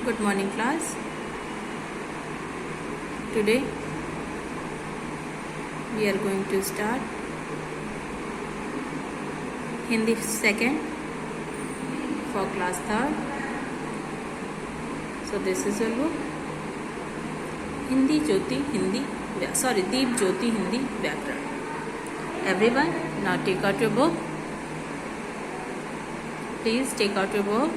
Good morning class. Today we are going to start Hindi second for class 3rd. So this is your book Hindi Jyoti Hindi Deep Jyoti Hindi Vyakaran. Everyone now take out your book. Please take out your book.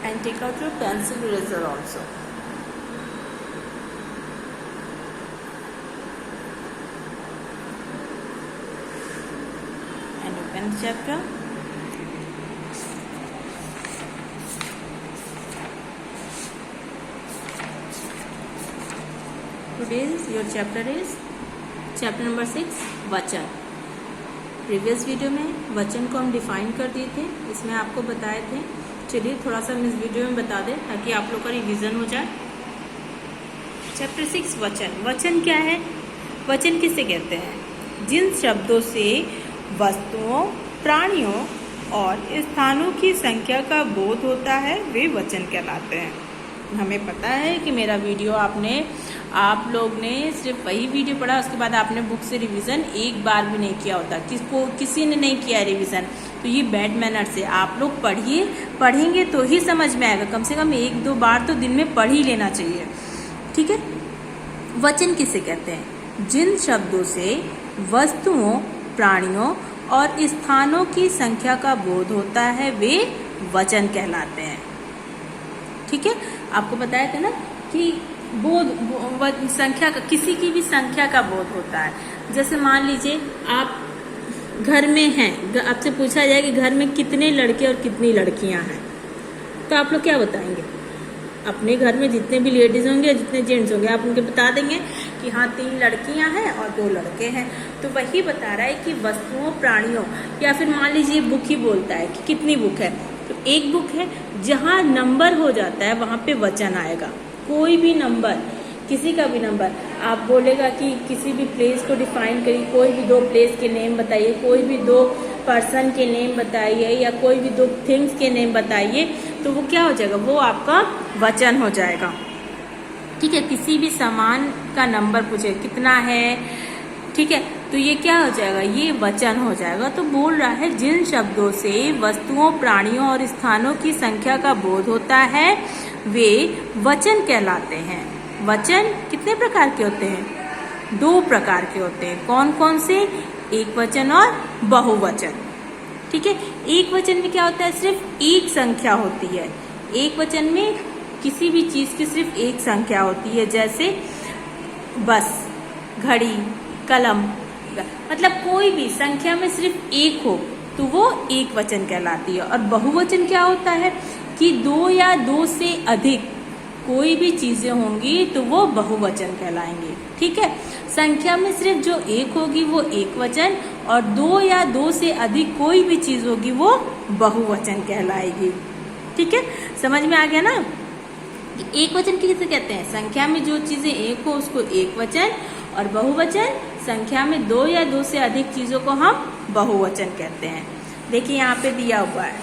And take out your pencil eraser also. And open the chapter. Today's your chapter is chapter number 6 वचन. Previous video में वचन को हम define कर दिए थे, इसमें आपको बताए थे. चलिए थोड़ा सा हम इस वीडियो में बता दें ताकि आप लोग का रिवीजन हो जाए. चैप्टर 6 वचन. वचन क्या है? वचन किसे कहते हैं? जिन शब्दों से वस्तुओं, प्राणियों और स्थानों की संख्या का बोध होता है वे वचन कहलाते हैं. हमें पता है कि मेरा वीडियो आप लोग ने सिर्फ वही वीडियो पढ़ा, उसके बाद आपने बुक से रिवीजन एक बार भी नहीं किया होता. किसी ने नहीं किया रिवीजन, तो ये बैड मैनर से आप लोग पढ़ेंगे तो ही समझ में आएगा. कम से कम 1-2 बार तो दिन में पढ़ ही लेना चाहिए. ठीक है. वचन किसे कहते हैं? जिन शब्दों से वस्तुओं, प्राणियों और स्थानों की संख्या का बोध होता है वे वचन कहलाते हैं. ठीक है. आपको बताया था ना कि संख्या का, किसी की भी संख्या का बोध होता है. जैसे मान लीजिए आप घर में हैं, आपसे पूछा जाए कि घर में कितने लड़के और कितनी लड़कियां हैं, तो आप लोग क्या बताएंगे? अपने घर में जितने भी लेडीज होंगे या जितने जेंट्स होंगे आप उनके बता देंगे कि हाँ 3 लड़कियां हैं और 2 लड़के हैं. तो वही बता रहा है कि वस्तुओं, प्राणियों, या फिर मान लीजिए बुक ही बोलता है कि कितनी बुक है. तो एक बुक है, जहाँ नंबर हो जाता है वहाँ पे वचन आएगा. कोई भी नंबर, किसी का भी नंबर, आप बोलेगा कि किसी भी प्लेस को डिफाइन करिए, कोई भी 2 प्लेस के नेम बताइए, कोई भी 2 पर्सन के नेम बताइए, या कोई भी 2 थिंग्स के नेम बताइए, तो वो क्या हो जाएगा? वो आपका वचन हो जाएगा. ठीक है. किसी भी सामान का नंबर पूछे कितना है, ठीक है, तो ये क्या हो जाएगा? ये वचन हो जाएगा. तो बोल रहा है जिन शब्दों से वस्तुओं, प्राणियों और स्थानों की संख्या का बोध होता है वे वचन कहलाते हैं. वचन कितने प्रकार के होते हैं? 2 प्रकार के होते हैं. कौन कौन से? एक वचन और बहुवचन. ठीक है. एक वचन में क्या होता है? सिर्फ एक संख्या होती है. एक वचन में किसी भी चीज की सिर्फ एक संख्या होती है. जैसे बस, घड़ी, कलम, मतलब कोई भी संख्या में सिर्फ एक हो तो वो एक वचन कहलाती है. और बहुवचन क्या होता है कि 2 या 2 से अधिक कोई भी चीजें होंगी तो वो बहुवचन कहलाएंगे. ठीक है. संख्या में सिर्फ जो एक होगी वो एक वचन, और 2 या 2 से अधिक कोई भी चीज होगी वो बहुवचन कहलाएगी. ठीक है. समझ में आ गया ना? एक वचन किसे कहते हैं? संख्या में जो चीजें एक हो उसको एक वचन, और बहुवचन संख्या में 2 या 2 से अधिक चीजों को हम बहुवचन कहते हैं. देखिए यहाँ पे दिया हुआ है,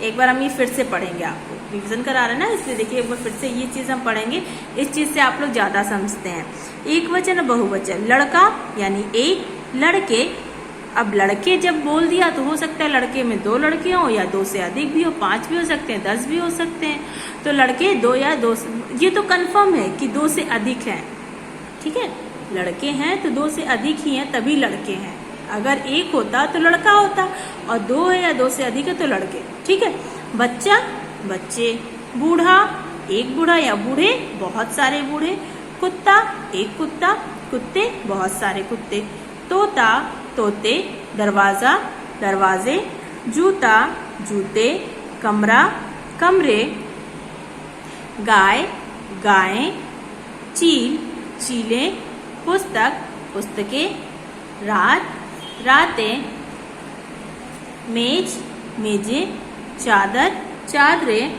एक बार हम ये फिर से पढ़ेंगे. आपको रिवीजन करा रहे हैं ना, इसलिए देखिए एक बार फिर से ये चीज हम पढ़ेंगे. इस चीज से आप लोग ज्यादा समझते हैं. एक वचन और बहुवचन. लड़का यानी एक, लड़के. अब लड़के जब बोल दिया तो हो सकता है लड़के में 2 लड़के हो, या 2 से अधिक भी हो, 5 भी हो सकते हैं, 10 भी हो सकते हैं. तो लड़के 2 या 2, ये तो कंफर्म है कि 2 से अधिक हैं. ठीक है. लड़के हैं तो 2 से अधिक ही हैं, तभी लड़के हैं. अगर एक होता तो लड़का होता, और 2 है या 2 से अधिक है तो लड़के. ठीक है. बच्चा, बच्चे. बूढ़ा, एक बूढ़ा या बूढ़े, बहुत सारे बूढ़े. कुत्ता, एक कुत्ता, कुत्ते, बहुत सारे कुत्ते. तोता, तोते. दरवाजा, दरवाजे. जूता, जूते. कमरा, कमरे. गाय, गायें. चील, चीलें. पुस्तक, पुस्तकें. रात, रातें. मेज, मेजें. चादर, चादरें.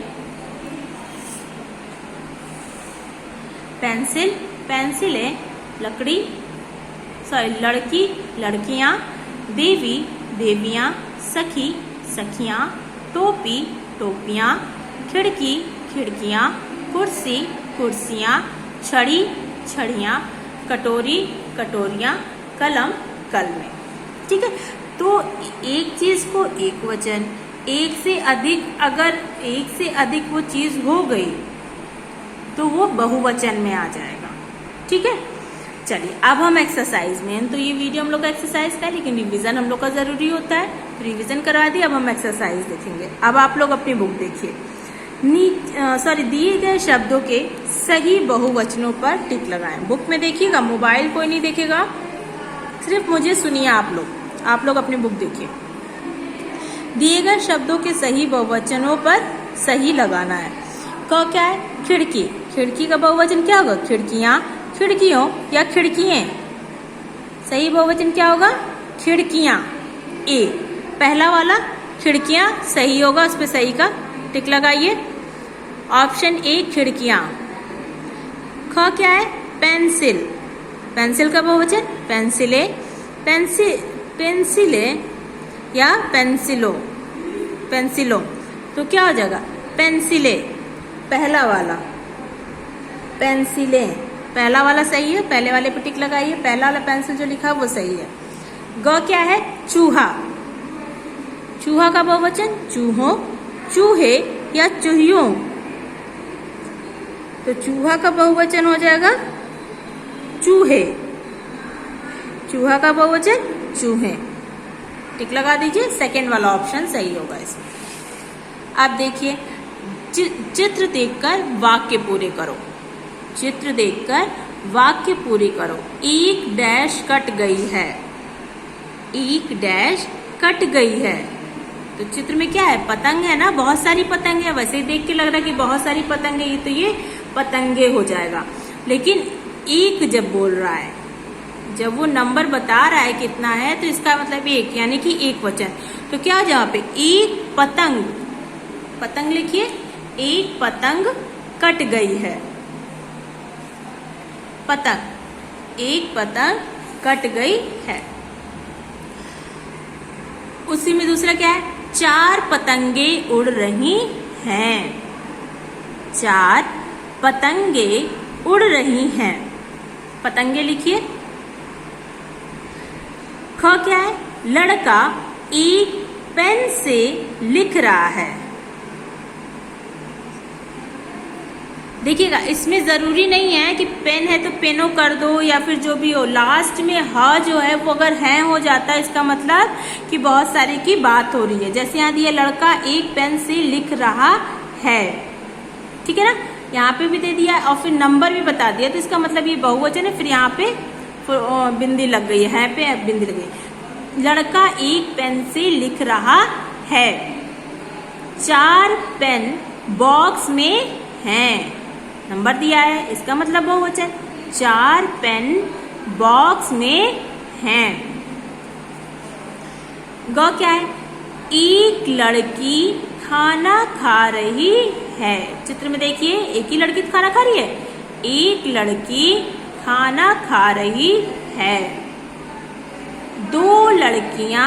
पेंसिल, पेंसिलें. लकड़ी, लड़की, लड़कियां. देवी, देवियां. सखी, सखियां, टोपी, टोपियां, खिड़की, खिड़कियां, कुर्सी, कुर्सियां, छड़ी, छड़ियां, कटोरी, कटोरियां, कलम, कलमें। ठीक है, तो एक चीज को एक वचन, एक से अधिक, अगर एक से अधिक वो चीज हो गई तो वो बहुवचन में आ जाएगा। ठीक है, चलिए अब हम एक्सरसाइज में, तो ये वीडियो हम लोग का एक्सरसाइज का है, लेकिन रिवीजन हम लोग का जरूरी होता है, तो रिवीजन करवा दिए। अब हम एक्सरसाइज देखेंगे। अब आप लोग अपनी बुक देखिए, दिए गए शब्दों के सही बहुवचनों पर टिक लगाएं। बुक में देखिएगा, मोबाइल कोई नहीं देखेगा, सिर्फ मुझे सुनिए। आप लोग अपनी बुक देखिए। दिए गए शब्दों के सही बहुवचनों पर सही लगाना है। क क्या है? खिड़की। खिड़की का बहुवचन क्या होगा? खिड़कियां, खिड़कियों या खिड़कियां। सही बहुवचन क्या होगा? खिड़कियां। ए पहला वाला खिड़कियां सही होगा, उस पर सही का टिक लगाइए। ऑप्शन ए खिड़कियां। ख क्या है? पेंसिल। पेंसिल का बहुवचन पेंसिले, पेंसिले या पेंसिलो, पेंसिलो। तो क्या हो जाएगा? पेंसिले पहला वाला, पेंसिले पहला वाला सही है, पहले वाले पे टिक लगाइए। पहला वाला पेंसिल जो लिखा है वो सही है। ग क्या है? चूहा। चूहा का बहुवचन चूहों, चूहे या चूहियों। तो चूहा का बहुवचन हो जाएगा चूहे। चूहा का बहुवचन चूहे, टिक लगा दीजिए। सेकेंड वाला ऑप्शन सही होगा इसमें। अब देखिए, चित्र देखकर वाक्य पूरे करो। चित्र देखकर वाक्य पूरे करो। एक डैश कट गई है, एक डैश कट गई है। तो चित्र में क्या है? पतंग है ना, बहुत सारी पतंग है। वैसे ही देख के लग रहा है कि बहुत सारी पतंग है, तो ये पतंगे हो जाएगा। लेकिन एक जब बोल रहा है, जब वो नंबर बता रहा है कितना है, तो इसका मतलब एक, यानी कि एक वचन। तो क्या हो जाए पे? एक पतंग, पतंग लिखिए। एक पतंग कट गई है। पतंग, एक पतंग कट गई है। उसी में दूसरा क्या है? चार पतंगे उड़ रही हैं। चार पतंगे उड़ रही हैं। पतंगे लिखिए। ख क्या है? लड़का एक पेन से लिख रहा है। देखिएगा, इसमें जरूरी नहीं है कि पेन है तो पेनो कर दो या फिर जो भी हो। लास्ट में ह जो है वो अगर है हो जाता है, इसका मतलब कि बहुत सारे की बात हो रही है। जैसे यहाँ दिया लड़का एक पेन से लिख रहा है, ठीक है ना, यहाँ पे भी दे दिया और फिर नंबर भी बता दिया, तो इसका मतलब ये बहुवचन है। फिर यहाँ पे बिंदी लग गई है पे बिंदी लग गई। लड़का एक पेन से लिख रहा है। चार पेन बॉक्स में हैं, नंबर दिया है, इसका मतलब बहुवचन। चार पेन बॉक्स में हैं। ग क्या है? एक लड़की खाना खा रही है। चित्र में देखिए, एक ही लड़की खाना खा रही है। एक लड़की खाना खा रही है। दो लड़कियां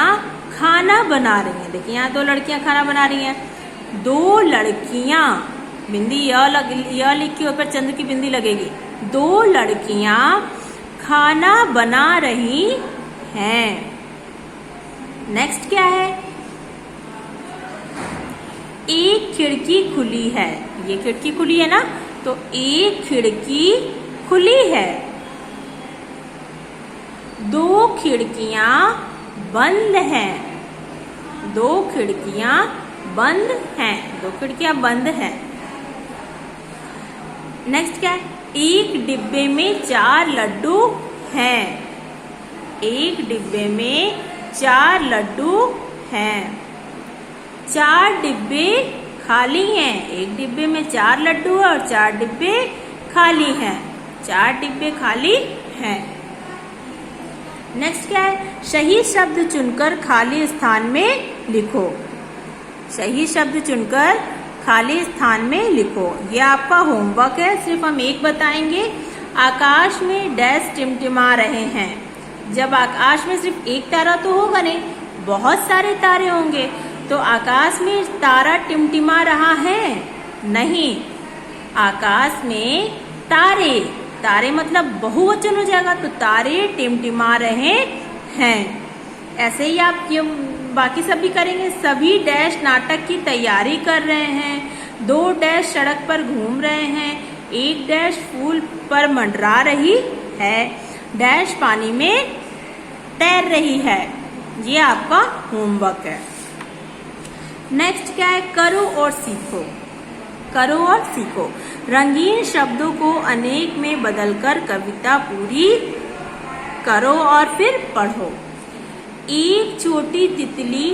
खाना बना रही हैं। देखिए यहाँ दो लड़कियां खाना बना रही हैं। दो लड़कियां, बिंदी य लिखी ऊपर चंद्र की बिंदी लगेगी। दो लड़कियां खाना बना रही हैं। नेक्स्ट क्या है? एक खिड़की खुली है। ये खिड़की खुली है ना, तो एक खिड़की खुली है। दो खिड़कियां बंद हैं। दो खिड़कियां बंद हैं। दो खिड़कियां बंद हैं। नेक्स्ट क्या है? एक डिब्बे में चार लड्डू हैं। एक डिब्बे में चार लड्डू हैं। चार डिब्बे खाली हैं। एक डिब्बे में चार लड्डू है और चार डिब्बे खाली हैं। चार डिब्बे खाली हैं। नेक्स्ट क्या है? सही शब्द चुनकर खाली स्थान में लिखो। सही शब्द चुनकर खाली स्थान में लिखो। ये आपका होमवर्क है, सिर्फ हम एक बताएंगे। आकाश में डैश टिमटिमा रहे हैं। जब आकाश में सिर्फ एक तारा तो होगा नहीं, बहुत सारे तारे होंगे। तो आकाश में तारा टिमटिमा रहा है? नहीं, आकाश में तारे, तारे मतलब बहुवचन हो जाएगा, तो तारे टिमटिमा रहे हैं। ऐसे ही आप ये बाकी सब भी करेंगे। सभी डैश नाटक की तैयारी कर रहे हैं। 2 डैश सड़क पर घूम रहे हैं। 1 डैश फूल पर मंडरा रही है। डैश पानी में तैर रही है। ये आपका होमवर्क है। नेक्स्ट क्या है? करो और सीखो। करो और सीखो। रंगीन शब्दों को अनेक में बदलकर कविता पूरी करो और फिर पढ़ो। एक छोटी तितली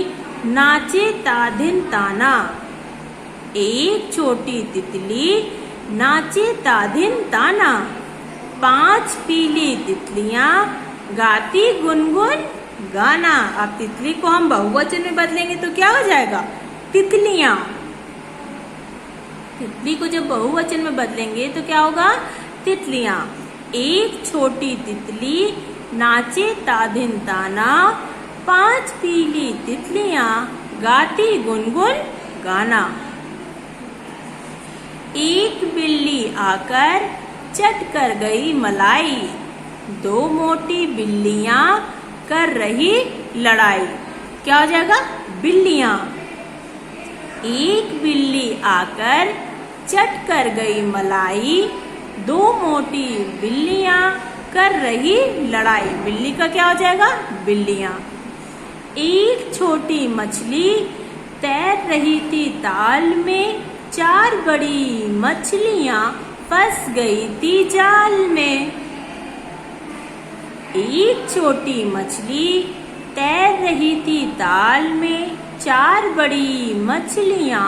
नाचे ताधिन ताना। एक छोटी तितली नाचे ताधिन ताना। 5 पीली तितलियां गाती गुनगुन गाना। अब तितली को हम बहुवचन में बदलेंगे तो क्या हो जाएगा? तितलियां। तितली को जब बहुवचन में बदलेंगे तो क्या होगा? तितलियां। एक छोटी तितली नाचे ताधिन ताना। 5 पीली तितलियां गाती गुनगुन गाना। एक बिल्ली आकर चट कर गई मलाई। 2 मोटी बिल्लियां कर रही लड़ाई। क्या हो जाएगा? बिल्लियां। एक बिल्ली आकर चट कर गई मलाई। 2 मोटी बिल्लियां कर रही लड़ाई। बिल्ली का क्या हो जाएगा? बिल्लियां। एक छोटी मछली तैर रही थी ताल में। 4 बड़ी मछलियां फंस गई थी जाल में। एक छोटी मछली तैर रही थी ताल में। 4 बड़ी मछलियां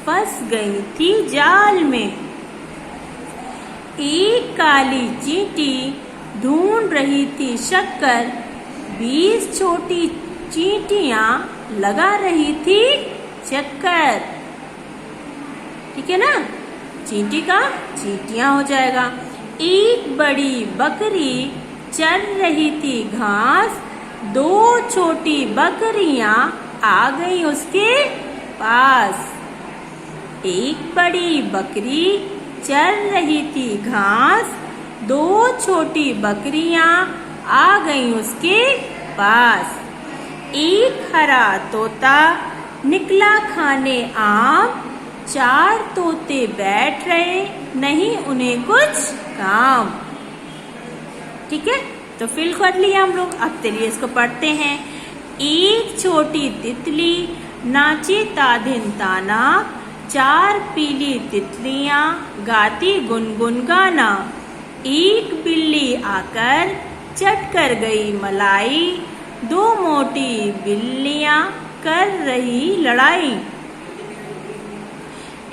फंस गई थी जाल में। एक काली चींटी ढूंढ रही थी शक्कर। 20 छोटी चींटियां लगा रही थी चक्कर। ठीक है ना? चींटी का चींटियां हो जाएगा। एक बड़ी बकरी चर रही थी घास। 2 छोटी बकरियां आ गई उसके पास। एक बड़ी बकरी चर रही थी घास। 2 छोटी बकरियां आ गई उसके पास। एक हरा तोता निकला खाने आम। 4 तोते बैठ रहे, नहीं उन्हें कुछ काम। ठीक है, तो फिल कर लिया हम लोग। अब चलिए इसको पढ़ते हैं। एक छोटी तितली नाची ताधिन ताना। 4 पीली तितलियां गाती गुनगुन गाना। एक बिल्ली आकर चट कर गई मलाई। 2 मोटी बिल्लियां कर रही लड़ाई।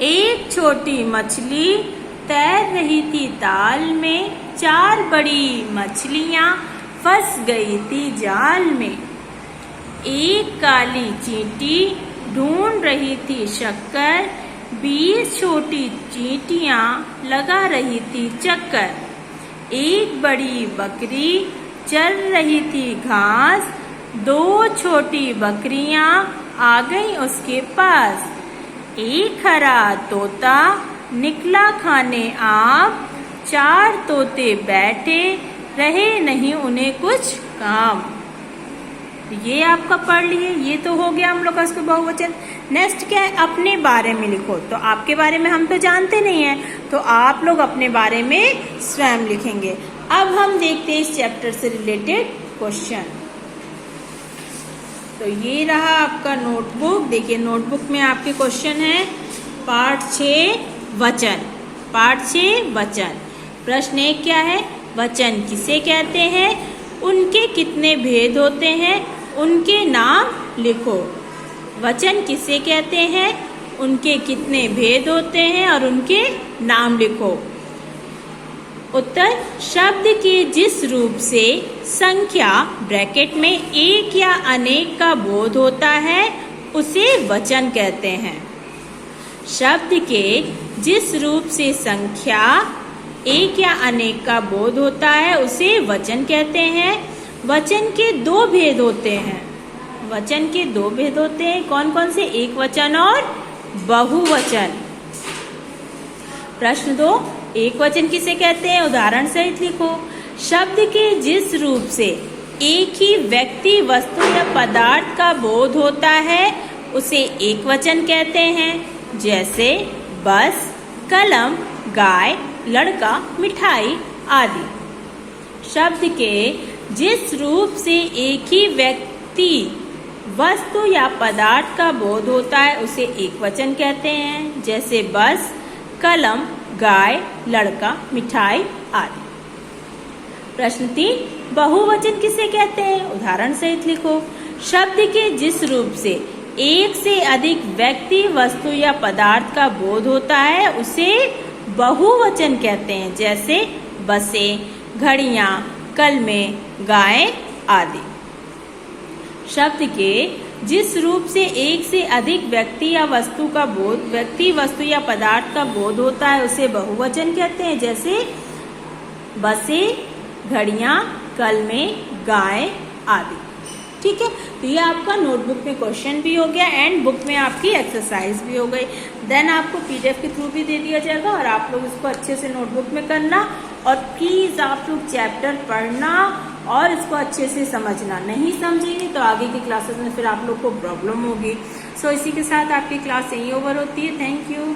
एक छोटी मछली तैर रही थी ताल में। 4 बड़ी मछलियां फंस गई थी जाल में। एक काली चींटी ढूंढ रही थी शक्कर। 20 छोटी चींटियां लगा रही थी चक्कर। एक बड़ी बकरी चर रही थी घास। 2 छोटी बकरियां आ गई उसके पास। एक हरा तोता निकला खाने आम। 4 तोते बैठे रहे, नहीं उन्हें कुछ काम। ये आपका पढ़ लिए। ये तो हो गया हम लोग का इसको बहुवचन। नेक्स्ट क्या है? अपने बारे में लिखो। तो आपके बारे में हम तो जानते नहीं है, तो आप लोग अपने बारे में स्वयं लिखेंगे। अब हम देखते हैं इस चैप्टर से रिलेटेड क्वेश्चन। तो ये रहा आपका नोटबुक। देखिए नोटबुक में आपके क्वेश्चन है। पार्ट 6 वचन। पार्ट 6 वचन। प्रश्न 1 क्या है? वचन किसे कहते हैं? उनके कितने भेद होते हैं? उनके नाम लिखो। वचन किसे कहते हैं? उनके कितने भेद होते हैं और उनके नाम लिखो। उत्तर, शब्द के जिस रूप से संख्या ब्रैकेट में एक या अनेक का बोध होता है उसे वचन कहते हैं। शब्द के जिस रूप से संख्या एक या अनेक का बोध होता है उसे वचन कहते हैं। वचन के 2 भेद होते हैं। वचन के दो भेद होते हैं, कौन कौन से? एक वचन और बहुवचन। प्रश्न 2, एक वचन किसे कहते हैं? उदाहरण सहित लिखो। शब्द के जिस रूप से एक ही व्यक्ति, वस्तु या पदार्थ का बोध होता है उसे एक वचन कहते हैं। जैसे बस, कलम, गाय, लड़का, मिठाई आदि। शब्द के जिस रूप से एक ही व्यक्ति, वस्तु या पदार्थ का बोध होता है उसे एक वचन कहते हैं। जैसे बस, कलम, गाय, लड़का, मिठाई आदि। प्रश्न 3, बहुवचन किसे कहते हैं? उदाहरण सहित लिखो। शब्द के जिस रूप से एक से अधिक व्यक्ति, वस्तु या पदार्थ का बोध होता है उसे बहुवचन कहते हैं। जैसे बसें, घड़ियां, कलमें, गायें आदि। शब्द के जिस रूप से एक से अधिक व्यक्ति या वस्तु का बोध, व्यक्ति, वस्तु या पदार्थ का बोध होता है उसे बहुवचन कहते हैं। जैसे बसें, घड़ियां, कलमें, गाय आदि। ठीक है, तो ये आपका नोटबुक में क्वेश्चन भी हो गया एंड बुक में आपकी एक्सरसाइज भी हो गई। देन आपको पीडीएफ के थ्रू भी दे दिया जाएगा और आप लोग इसको अच्छे से नोटबुक में करना और प्लीज आप लोग चैप्टर पढ़ना और इसको अच्छे से समझना। नहीं समझेंगे तो आगे की क्लासेस में फिर आप लोग को प्रॉब्लम होगी। सो इसी के साथ आपकी क्लास यहीं ओवर होती है। Thank you.